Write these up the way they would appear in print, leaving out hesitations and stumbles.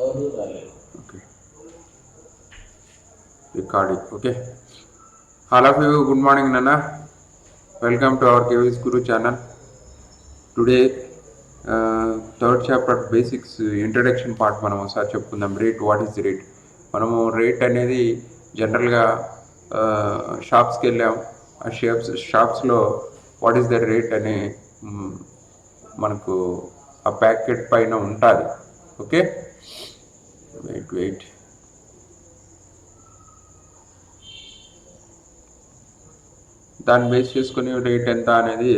Okay, recording. Okay. All of you, good morning, Nana. Welcome to our KVS Guru channel. Today, third chapter basics introduction part మనం ఒకసారి చెప్పుకుందాం. Rate what is rate. మనము rate అనేది జనరల్గా షాప్స్కి వెళ్ళాం. ఆ షాప్స్లో వాట్ ఈస్ ద రేట్ అని మనకు ఆ ప్యాకెట్ పైన ఉంటుంది. ఓకే, వెయిట్ దాన్ని బేస్ చేసుకుని రేట్ ఎంత అనేది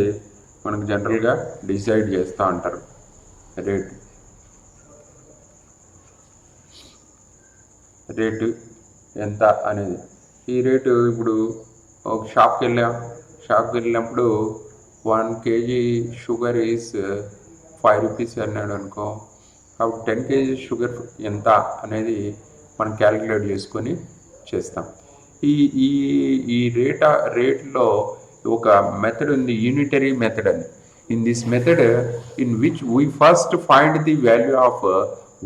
మనకు జనరల్గా డిసైడ్ చేస్తూ ఉంటారు. రేటు ఎంత అనేది. ఈ రేటు ఇప్పుడు ఒక షాప్కి వెళ్ళినప్పుడు 1 kg షుగర్ ఈజ్ 5 rupees అన్నాడు అనుకో, కాబట్టి 10 kg షుగర్ ఎంత అనేది మనం క్యాలిక్యులేట్ చేసుకొని చేస్తాం. ఈ ఈ ఈ రేట్లో ఒక మెథడ్ ఉంది, యూనిటరీ మెథడ్ అని. In this method in which we first find the value of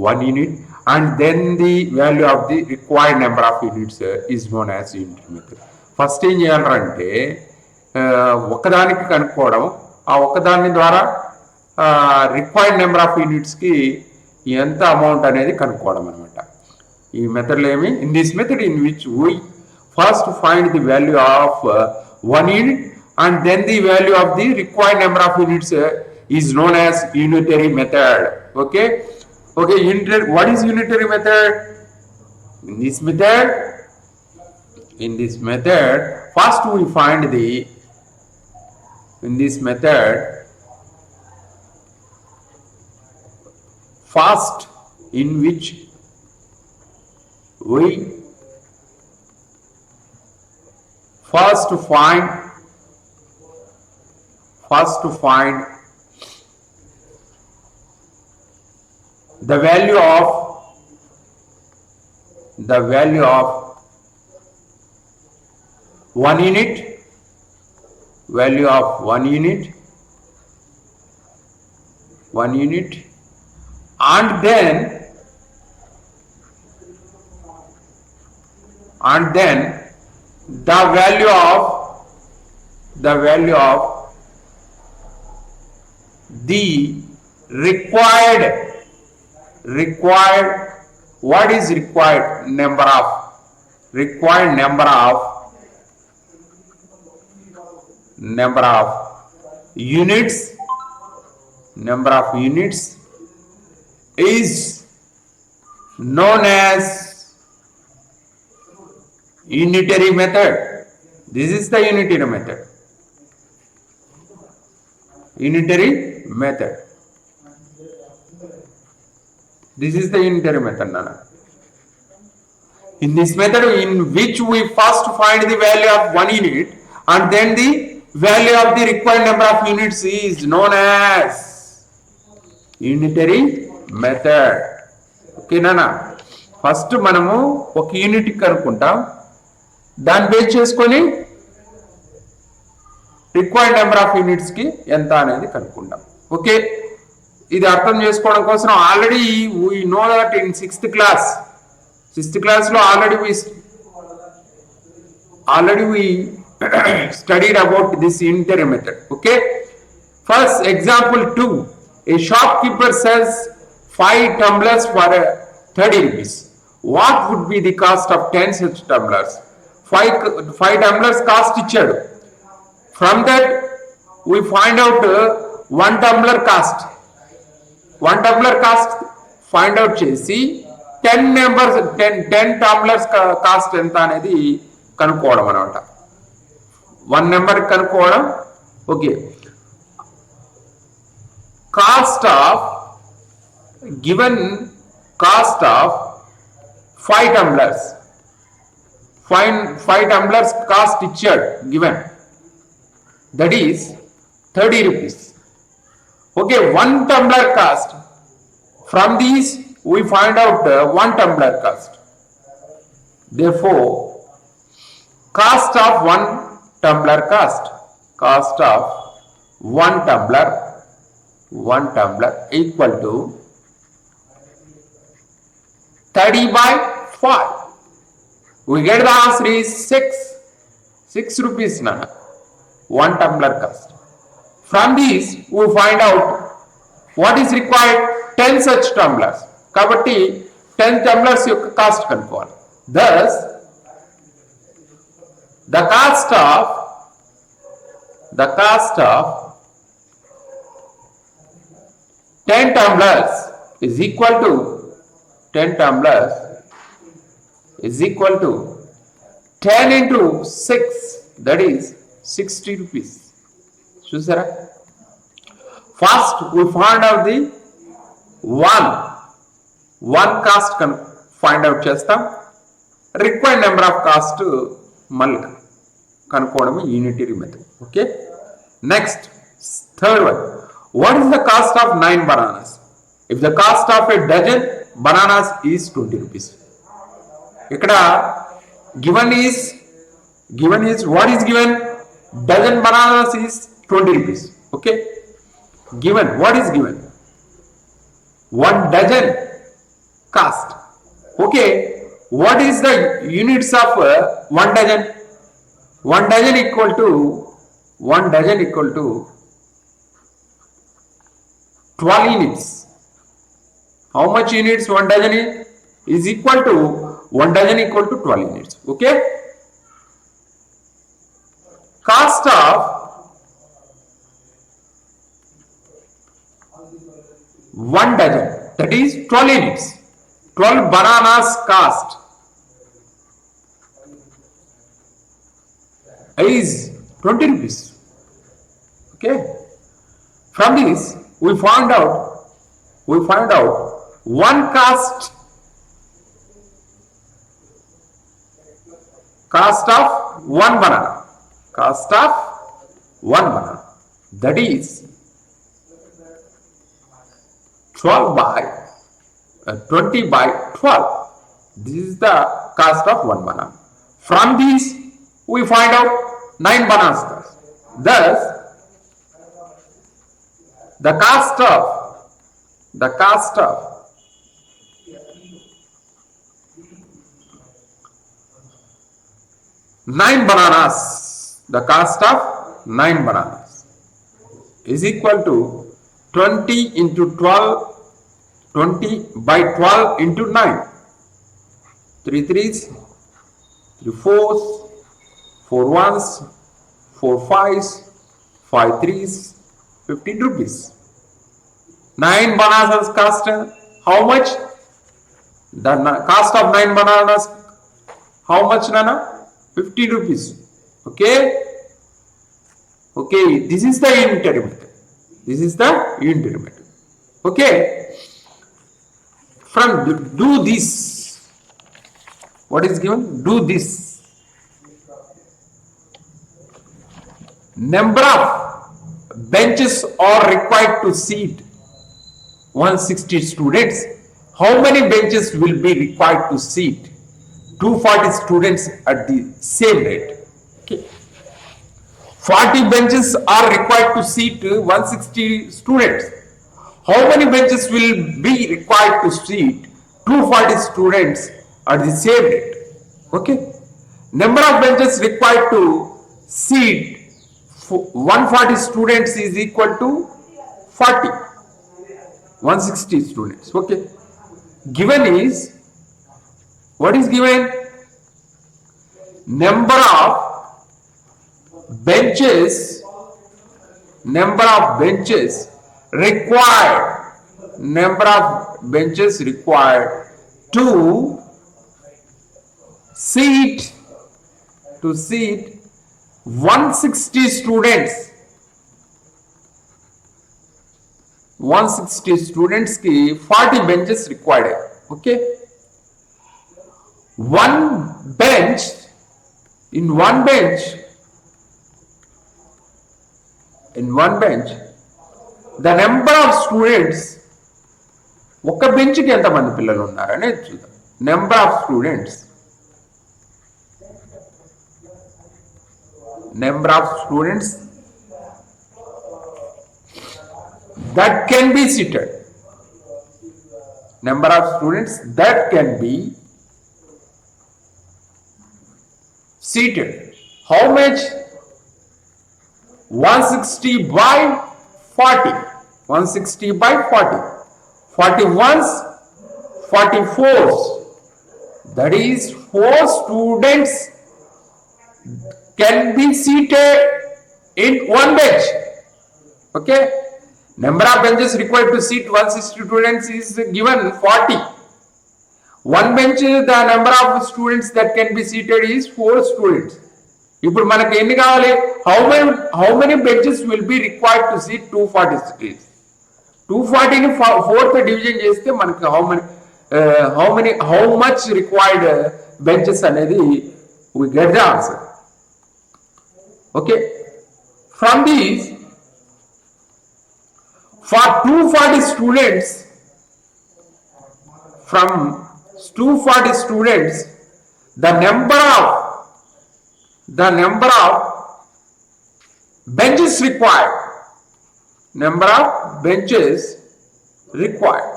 1 unit and then the value of the required number of units is known as unitary method. First ఏం చేయాలంటే ఒకదానికి కనుక్కోవడం, ఆ ఒకదాని ద్వారా required number of యూనిట్స్కి ఎంత amount అనేది కనుక్కోవడం అనమాట. ఈ మెథడ్లో ఏమి, in this method in which we first find the value of 1 unit and then the value of the required number of units is known as unitary method. Okay, what is unitary method? In this method first we find the first in which we first find the value of 1 unit, and then the value of the required what is required number of units is known as unitary method. This is the unitary method. This is the unitary method, Nana. In this method in which we first find the value of 1 unit and then the value of the required number of units is known as unitary method. Okay, Nana. First మనము ఒక unit కనుక్కుంటాం, దాన్ని base చేసుకొని required number of యూనిట్స్కి ఎంత అనేది కనుక్కుంటాం. Okay, ఇది అర్థం చేసుకోవడం కోసం already we know that in sixth క్లాస్లో already we studied about this unitary method. Okay, first example 2, a shopkeeper sells 5 tumblers for 30 rupees. What would be the cost of 10 such tumblers? 5 tumblers cost ఇచ్చాడు. From that we find out 1 tumbler cost find out చేసి 10 tumblers cost ఎంత అనేది కనుక్కోవడం అనమాట. 1 number కనుక్కోవడం. Okay, given cost of 5 tumblers, 5 tumblers cost ఇచ్చాడు given, that is 30 rupees. Okay, 1 tumbler cost. From these we find out 1 tumbler cost. Therefore, cost of 1 tumbler equal to 30 by 5. We get the answer is 6. 6 rupees nana. 1 tumbler cost. From these we find out what is required. 10 such tumblers. Kabatti 10 tumblers యొక్క cost కనుక్కోవాలి. Thus the cost of 10 tumblers is equal to 10 tumblers is equal to 10 into 6, that is 60 rupees. Chusara. First we find out the one cost can find out chestam. Required number of cost మళ్ళీ కనుక్కోవడమే unitary method. Okay, next third one. What is the cost of 9 bananas? If the cost of a dozen bananas is 20 rupees. ఇక్కడ given is what is given? Dozen bananas is 20 rupees. Okay, given what is given? 1 dozen cost. Okay, what is the units of 1 dozen? 1 dozen equal to 12 units. How much units 1 dozen is equal to? 1 dozen equal to 12 units. Okay, cost of 1 dozen, that is 12 units. 12 bananas cost is 20 rupees. Okay, from this we find out one cost of 1 banana, that is 20 by 12. This is the cost of 1 banana. From this we find out 9 bananas cost. Thus the cost of 9 bananas, the cost of 9 bananas is equal to 20 into 12, 20 by 12 into 9. 3 3s, 3 4s, 4 1s, 4 5s, 5 3s, 15 rupees. 9 bananas cost how much? The cost of 9 bananas how much, Nana? 15 rupees. Okay, this is the unitary method. Okay, from do this. What is given? Do this. Number of benches are required to seat 160 students. How many benches will be required to seat 240 students at the same rate? Okay. 40 benches are required to seat 160 students. How many benches will be required to seat 240 students at the same rate? Okay. Number of benches required to seat 140 students is equal to 40. 160 students. Okay. Given is, what is given? Number of benches required to seat 160 students. 160 students की 40 benches required है. Okay, in one bench the number of students, ఒక bench కి ఎంత మంది పిల్లలు ఉన్నారని చూద్దాం. Number of students that can be seated. number of students that can be seated. How much? 160 by 40. 160 by 40. 41s, 44s. That is 4 students can be seated in one bench. Okay. Number of benches required to seat 160 students is given 40. One bench, the number of students that can be seated is 4 students. ఇప్పుడు మనకి ఎన్ని కావాలి? How many benches will be required to seat 240 students? 240 ని 4th division చేస్తే మనకి how much required benches అనేది we get the answer. Okay. From these, for 240 students, from 240 students, the number of benches required,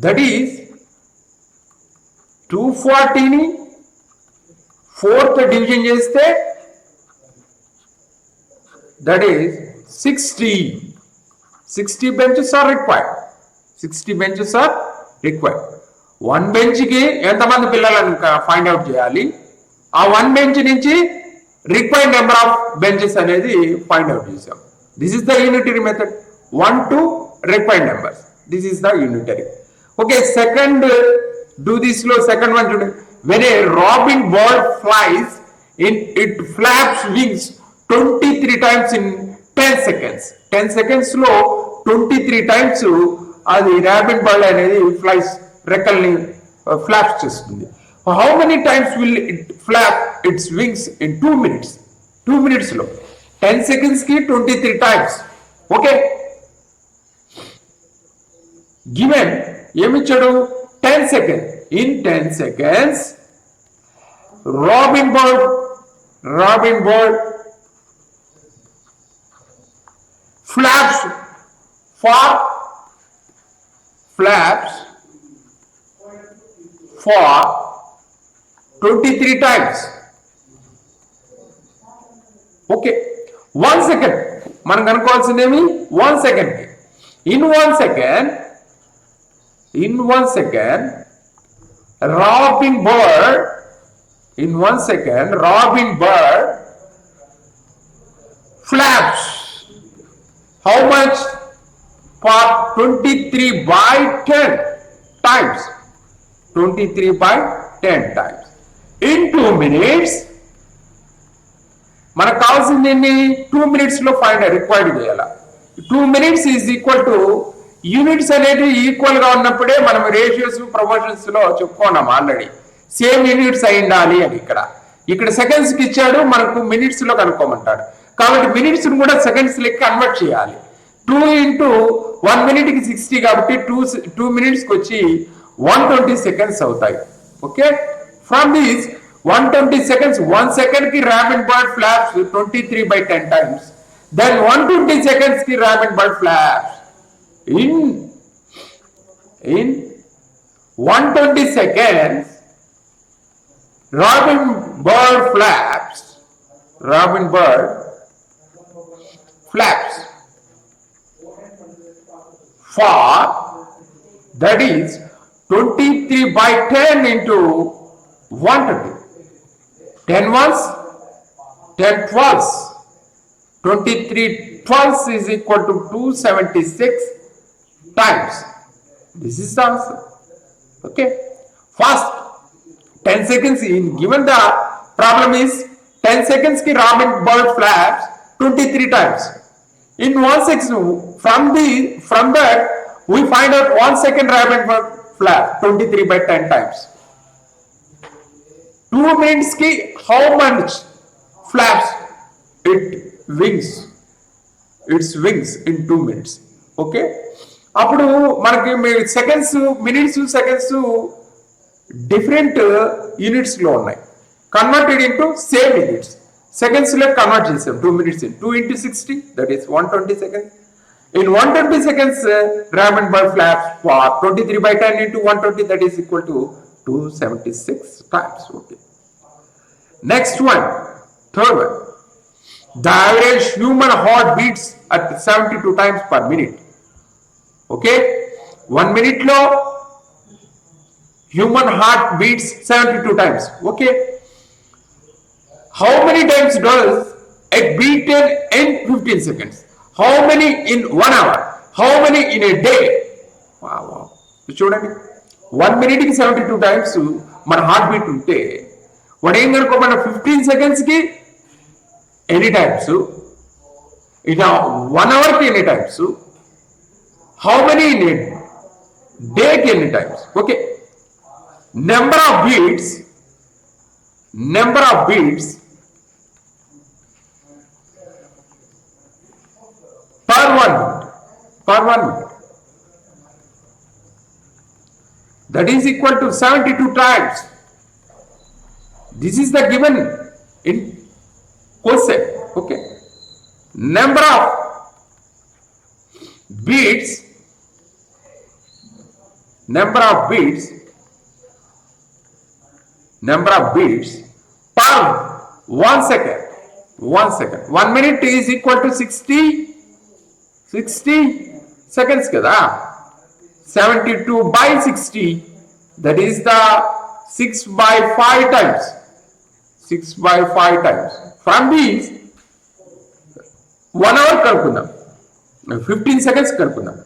that is 240 ni 4th division cheste, that is 60 benches are required. 60 benches are required. One bench ki ఎంతమంది పిల్లలను find out చేయాలి? ఆ one bench నుంచి required number of benches అనేది find out చేసాం. This is the unitary method. 1 to required numbers. This is the unitary. Okay, second, do this slow. Second one today. When a robin bird flies, it flaps wings 23 times in 10 seconds. 10 seconds లో 23 times అది robin bird అనేది flies రెక్కల్ని flops చేస్తుంది. How many times will it flap its wings in 2 minutes? 2 minutes లో 10 seconds కి 23 times. Okay. Given ఏమిచ్చాడు? 10 seconds. In 10 seconds, robin bird flaps for 23 times. Okay. 1 second. మనం కనుక్కోవాల్సిందేమి 1 second. In 1 second, robin bird flaps how much? For 23 by 10 times. 23 by 10 times. In 2 minutes, మనకు కావాల్సింది ఎన్ని? 2 minutes లో find required చేయాలి. 2 minutes is equal to units అనేది equal గా ఉన్నప్పుడే మనం రేషియోస్ ప్రమోషన్స్ లో చెప్పుకున్నాం ఆల్రెడీ. సేమ్ యూనిట్స్ అయి ఉండాలి అని. ఇక్కడ సెకండ్స్ కి ఇచ్చాడు, మనకు మినిట్స్ లో కనుక్కోమంటాడు. కాబట్టి మినిట్స్ కూడా సెకండ్స్ లెక్క కన్వర్ట్ చేయాలి. 2 into 1 minute కి 60 కాబట్టి 2 minutes కి వచ్చి 120 seconds అవుతాయి. Okay. From these 120 seconds, 1 second ki rabbit bird flaps 23 by 10 times. Then 120 seconds ki rabbit bird flaps. In 120 seconds, robin bird flaps for, that is 23 by 10 into 120. 10 ones, 10 12s. 23 12s is equal to 276 times. This is the answer. Okay. First, 10 seconds in, given the problem is 10 seconds ki robin bird flaps 23 times. In 1 second, from that, we find out 1 second rabbit bird flap 23 by 10 times. 2 minutes ki how much flaps its wings in 2 minutes. Okay. అప్పుడు మనకి seconds, minutes, seconds different units లో ఉన్నాయి. Converted into same units. Seconds లో convert చేసాం. 2 minutes in 2 into 60, that is 120 seconds. In 120 seconds, Raymond Ball flaps for 23 by 10 into 120, that is equal to 276 times. Okay. Next one, third one. The average human heart beats at 72 times per minute. Okay. 1 minute low, human heart beats 72 times. Okay. How many times does a beat in 15 seconds? How many in 1 hour? How many in a day? Wow. చూడండి 1 minute కి 72 times మన heart beat ఉంటే వాడు ఏం కనుకోమన్న 15 seconds కి any times ఇక 1 hour కి any times how many in a day కి ఎన్ని టైమ్స్ okay number of beats per 1 minute, that is equal to 72 times. This is the given in question. Okay, number of beats per 1 second. 1 minute is equal to 60 seconds kada. 72 by 60, that is the 6 by 5 times. From these 1 hour కనుక్కుందాం, 15 seconds కనుక్కుందాం.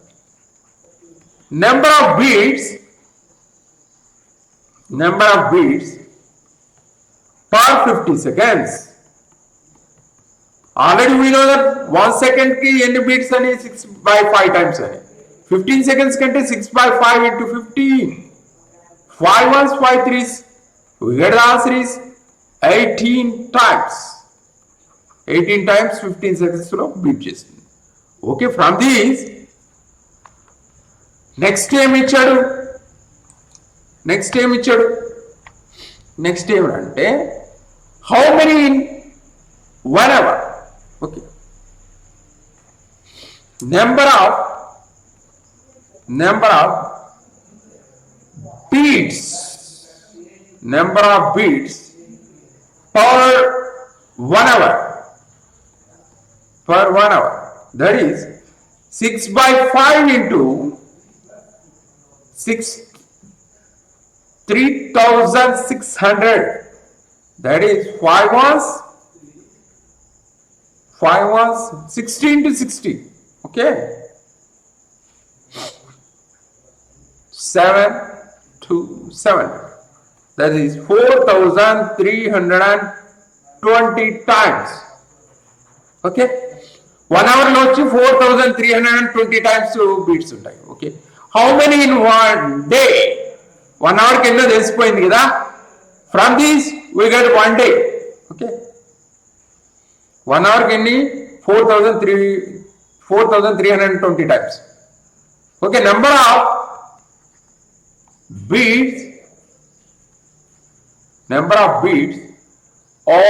Number of beats per 50 seconds. Already we know that 1 second ki any beats ani 6 by 5 times ani. 15 seconds kante 6 by 5 into 15. 5 ones, 5 threes. We get the answer is 18 times. 18 times 15 seconds lo beat చేస్తుంది. Okay, from these next ఏమి ఇచ్చాడు? Next ఏమంటే how many in 1 hour? Okay, number of beats per 1 hour, that is 6 by 5 into 3600, that is 5 ones 60 into 60. Okay, 7 to 7, that is 4320 times. Okay, 1 hour లో వచ్చి 4320 times beats ఉంటాయి. Okay, how many in 1 day? 1 hour కి ఎన్నో తెలిసిపోయింది కదా. From these we get 1 day. Okay, 1 hour కి ఎన్ని 4320 times. Okay, number of beats of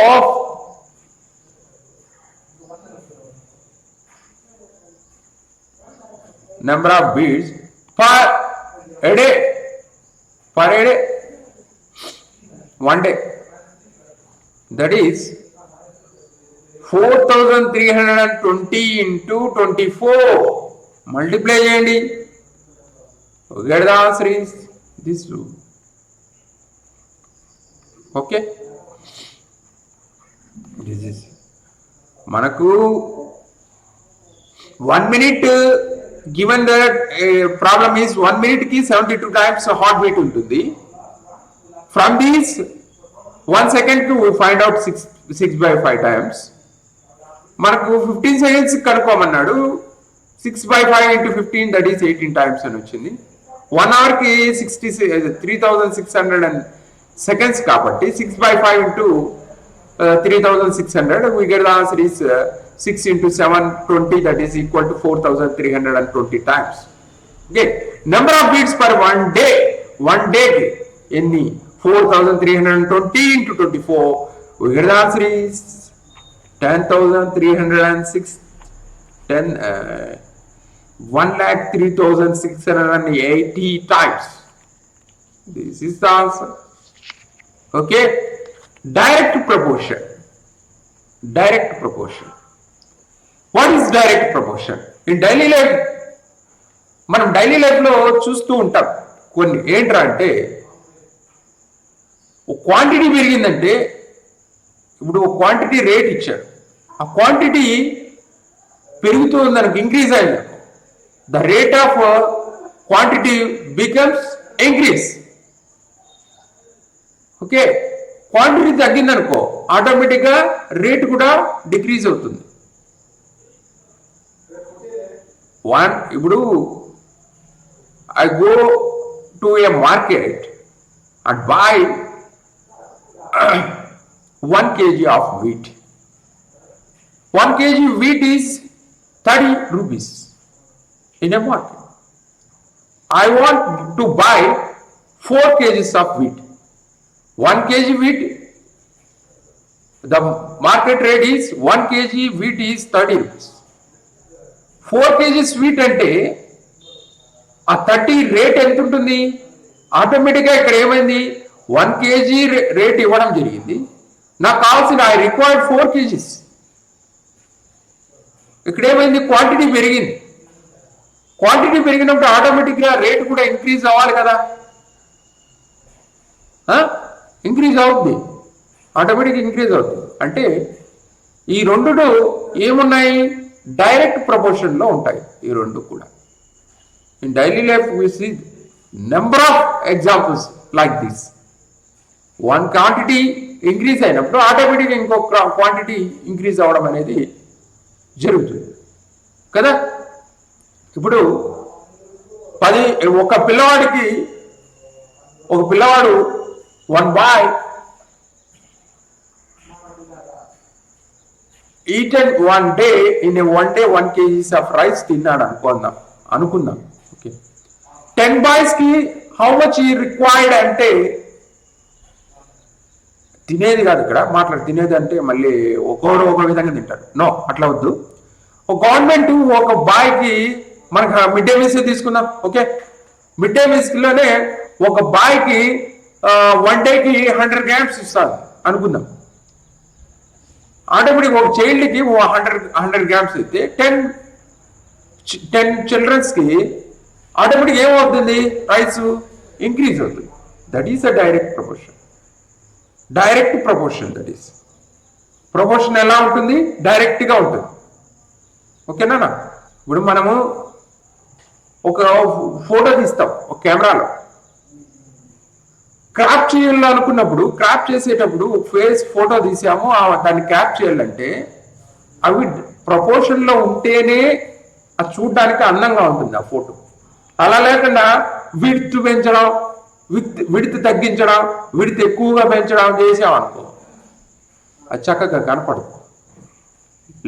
per a day, 1 day, that is 4320 into 24. Multiply చేయండి, get the answer is this two. Okay, this is మనకు 1 minute given that problem is 1 minute ki 72 times heartbeat ఉంటుంది. From these 1 second ki we find out 6 by 5 times. మనకు 15 seconds కనుక్కోమన్నాడు. 6 by 5 into 15, that is 18 times అని వచ్చింది. 1 hour ki 3600 seconds కాబట్టి 6 by 5 into 3600, we get the answer is 6 into 7, 20, that is equal to 4320 times. Okay, number of beats per 1 day ki ఎన్ని 4320 into 24, we get the answer is 10,306 1,03,680 times. This is the answer. Okay. Direct proportion. Direct proportion. What is direct proportion? In daily life, మనం daily లైఫ్లో చూస్తూ ఉంటాం కొన్ని. ఏంట్రా అంటే quantity పెరిగిందంటే, ఇప్పుడు quantity rate ఇచ్చాడు, ఆ క్వాంటిటీ పెరుగుతూ దానికి ఇంక్రీజ్ అయింది, the rate of quantity becomes increase. Okay, quantity తగ్గిందనుకో ఆటోమేటిక్గా రేట్ కూడా డిక్రీజ్ అవుతుంది. ఇప్పుడు I go to a market and buy 1 kg of wheat. 1 kg wheat is 30 rupees in a market. I want to buy 4 kgs of wheat. 1 kg wheat, the market rate is 1 kg wheat is 30 rupees. 4 kgs wheat అంటే ఆ 30 rate ఎంత ఉంటుంది? ఆటోమేటిక్గా ఇక్కడ ఏమైంది, 1 kg rate ఇవ్వడం జరిగింది, నాకు కావాల్సిన ఐ రిక్వైర్డ్ 4 kgs. ఇక్కడ ఏమైంది, క్వాంటిటీ పెరిగింది. క్వాంటిటీ పెరిగినప్పుడు ఆటోమేటిక్గా రేట్ కూడా ఇంక్రీజ్ అవ్వాలి కదా, ఇంక్రీజ్ అవుద్ది, ఆటోమేటిక్గా ఇంక్రీజ్ అవుతుంది. అంటే ఈ రెండు ఏమున్నాయి, డైరెక్ట్ ప్రపోర్షన్లో ఉంటాయి ఈ రెండు కూడా. In daily life we see number of examples like this. One quantity increase అయినప్పుడు ఆటోమేటిక్గా ఇంకొక క్వాంటిటీ ఇంక్రీజ్ అవ్వడం అనేది జరుగుతుంది కదా. ఇప్పుడు ఒక పిల్లవాడు 1 bye eaten one day in a 1 kgs of rice తిన్నాడు అనుకుందాం. 10 బాయ్స్ కి హౌ మచ్ ఈ రిక్వైర్డ్ అంటే, తినేది కాదు ఇక్కడ మాట్లాడు, తినేది అంటే మళ్ళీ ఒక్కొక్కరు ఒక విధంగా తింటారు. నో, అట్లా వద్దు. గవర్నమెంట్ ఒక బాయ్కి, మనకు మిడ్ డే మీల్స్ తీసుకుందాం. ఓకే, మిడ్ డే మీల్స్ లోనే ఒక బాయ్కి 1 డేకి 100 grams ఇస్తాను అనుకుందాం. ఆటోమేటిక్ ఒక చైల్డ్కి 100 grams అయితే 10 చిల్డ్రన్స్కి ఆటోమేటిక్ ఏమవుతుంది, రైస్ ఇంక్రీజ్ అవుతుంది. That is a direct proportion. Direct proportion, that is proportion ఎలా ఉంటుంది, డైరెక్ట్గా ఉంటుంది. ఓకేనా? ఇప్పుడు మనము ఒక ఫోటో తీస్తాం ఒక కెమెరాలో, క్రాప్ చేయాలనుకున్నప్పుడు, క్రాప్ చేసేటప్పుడు ఫేస్ ఫోటో తీసాము, దాన్ని క్యాప్ చేయాలంటే అవి ప్రపోర్షన్లో ఉంటేనే అది చూడడానికి అందంగా ఉంటుంది ఆ ఫోటో. అలా లేకుండా విడ్త్ పెంచడం, విడ్త్ తగ్గించడం, విడ్త్ ఎక్కువగా పెంచడం చేసామనుకో అది చక్కగా కనపడదు.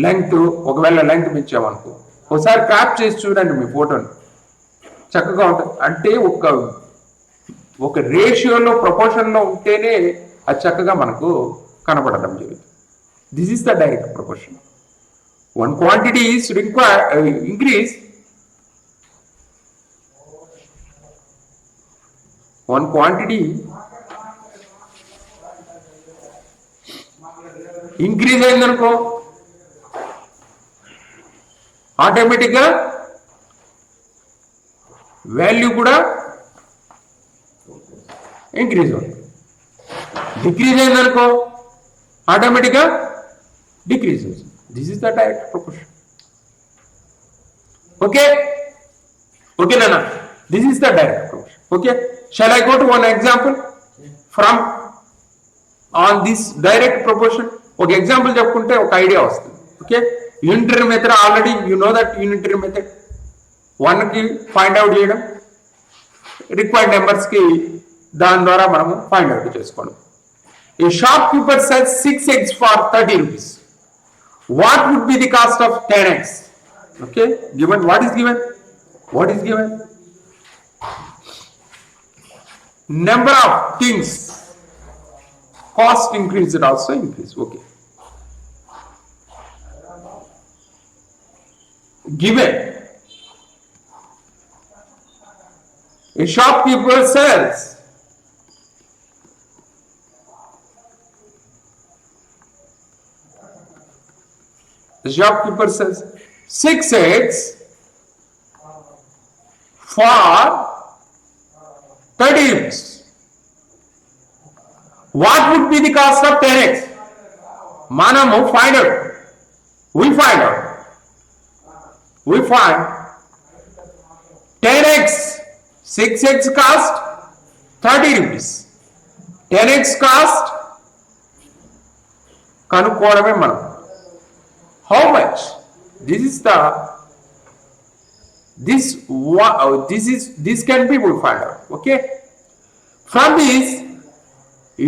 లెంగ్త్, ఒకవేళ లెంగ్త్ పెంచామనుకో, ఒకసారి క్రాప్ చేసి చూడండి మీ ఫోటోని, చక్కగా ఉంటుంది. అంటే ఒక రేషియోలో, ప్రపోర్షన్లో ఉంటేనే అది చక్కగా మనకు కనపడడం జరుగుతుంది. This is the direct proportion. One quantity is increase, one quantity increase అయిందనుకో ఆటోమేటిక్గా వాల్యూ కూడా ఇంక్రీజ్ అవుతుంది. డిక్రీజ్ అయిందనుకో ఆటోమేటిక్గా డిక్రీజ్ అవుతుంది. This is the direct proportion. Okay నాన్న, this is the direct proportion. Okay, shall I go to one example from on this direct proportion? Okay, example చెప్పుకుంటే ఒక ఐడియా వస్తుంది. Okay, unitary method, already you know that unitary method. 1 కి find out చేయడం, required numbers కి దాని ద్వారా మనము find out చేసుకోవడం. A shopkeeper sells 6 eggs for 30 rupees. What would be the cost of 10 eggs? Okay, given, what is given? Number of things, cost increase, it also increase. Okay, given A shopkeeper sells. The shopkeeper sells 6 eggs for 30 rupees. What would be the cost of 10 eggs? Manamu find out. We find 10 eggs. 6 eggs cost 30 rupees. 10 eggs cost kanukoodame manam. How much? This can be we find out. Okay. From this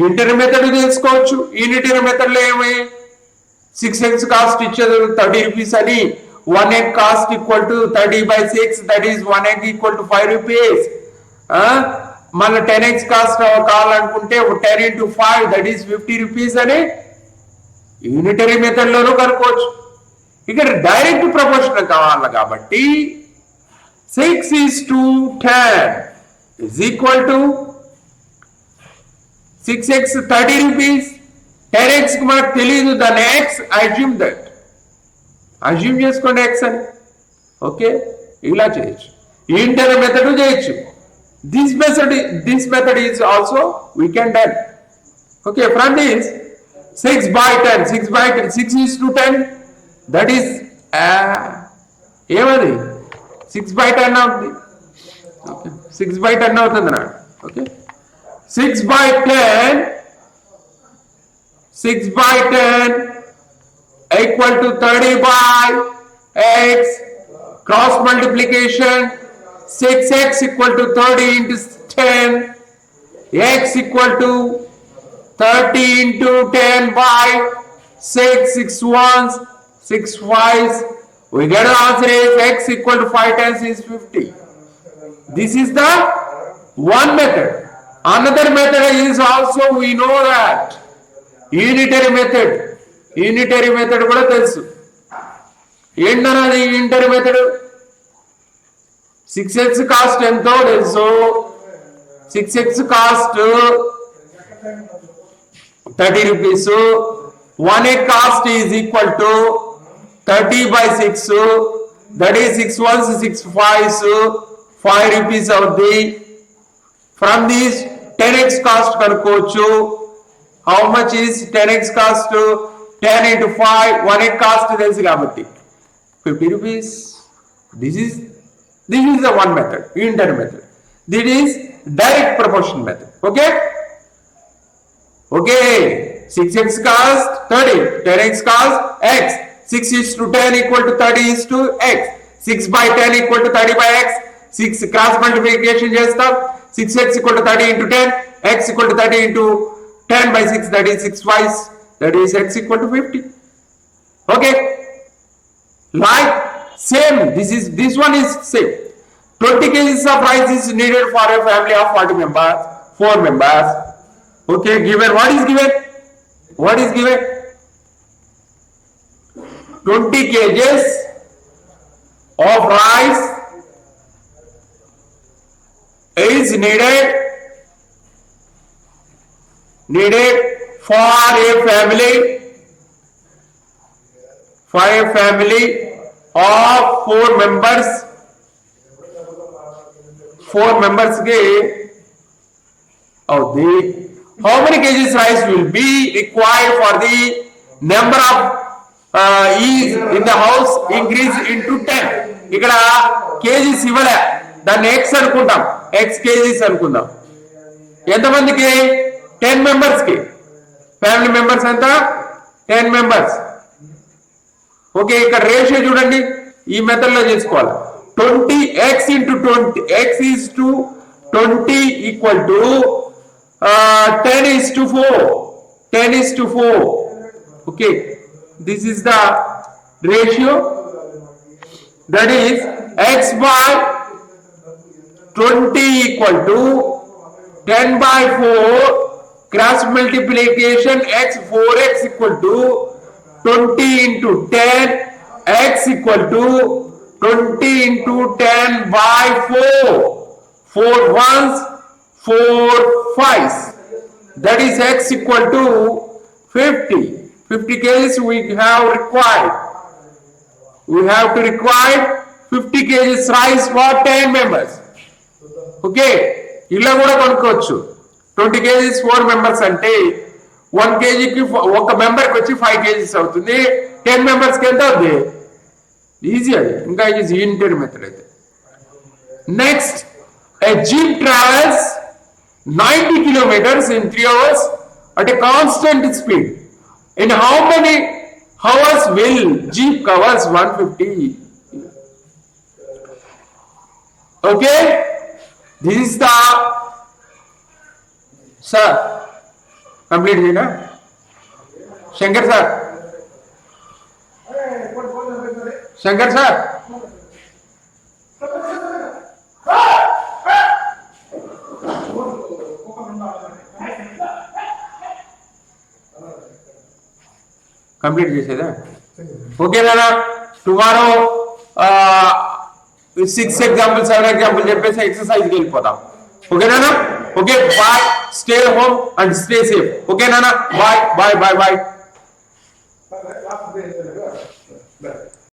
unitary method తెలుసుకోవచ్చు. Unitary method లో ఏమి 6 eggs cost ఇచ్చేది 30 rupees అని 1 egg cost equal to 30/6 that is 1 egg equal to 5 rupees. మన 10 eggs cost కావాలనుకుంటే 10 into 5 that is 50 rupees అని unitary method లోనూ కనుక్కోవచ్చు. ఇక్కడ డైరెక్ట్ ప్రపోర్షనల్ కావాలి కాబట్టి 6:10 is equal to 6x 30 rupees. 10x కి మనకు తెలియదు, దాని x అజ్యూమ్ దట్, అజ్యూమ్ చేసుకోండి x అని. ఓకే, ఇలా చేయొచ్చు. ఇంటర్ మెథడ్ చేయొచ్చు. This method is also we can done. Okay, from this 6/10 6:10 that is ఏమది 6/10 అవుతుంది. ఓకే, 6/10 అవుతుంది నాకు. Okay, 6/10 equal to 30/x. Cross multiplication 6x equal to 30 into 10. X equal to 30 into 10 by 6. 6 ones, 6 5s. We get an answer is x equal to 5 times is 50. This is the one method. Another method is also we know that unitary method కూడా తెలుసు. ఏంటన్నది unitary method? 6x cost ఎంతో తెలుసు. 6x cost 30 rupees. 1 egg cost is equal to 30/6 that is 6 ones 6 5s 5 rupees అవుద్ది. From these 10x cost కనుక్కోవచ్చు. How much is 10x cost? 10 into 5 1 egg cost తెలుసు కాబట్టి 50 rupees. This is the one method, unitary method. This is direct proportion method. Okay, 6x cost 30, 10x cost x. 6:10 equal to 30 is to x. 6/10 equal to 30/x. 6 cross multiplication చేస్తాం. 6x equal to 30 into 10, x equal to 30 into 10/6 that is 6 5s that is x equal to 50. Okay, like same this one is same. 20 kgs of rice is needed for a family of 4 members. Okay, given what is given 20 kgs of rice is needed for a family of 4 members. 4 members ke how many kgs rice will be required for the number of in the house increase into 10. ikkada kgs ivale danni x anukuntam, x kgs anukuntam. ఎంత మందికి? 10 members కి. Family members ఎంత? 10 members. Okay, ఇక్కడ ratio చూడండి, ఈ method లో చేసుకోవాలి. 20x into 20 x is to 20 equal to 10:4. 10:4. Okay, this is the ratio, that is x by 20 equal to 10/4. Cross multiplication x 4x equal to 20 into 10, x equal to 20 into 10/4. 4 ones, 4 fives. That is x equal to 50. 50 kgs we have required. We have to require 50 kgs rice for 10 members. Okay, ఇలా కూడా కొనుక్కోవచ్చు. 20 kgs 4 members అంటే 1 kgకి ఒక మెంబర్కి వచ్చి 5 kgs అవుతుంది. 10 members ఎంత అవుతుంది? Easy అది, ఇంకా ఈజీ ఇంటర్ మెథడ్ అయితే. Next, a jeep travels 90 kilometers in 3 hours at a constant speed. In how many hours will jeep covers 150? Okay, this is the sir. Complete है ना Shankar sir? Shankar sir, complete చేసేదా? ఓకేనా? Tomorrow 6 example 7 example చెప్పేసి ఎక్సర్సైజ్కి వెళ్ళిపోతాం. ఓకేనా? Okay, bye, stay home and stay safe. ఓకేనా? Bye bye bye bye.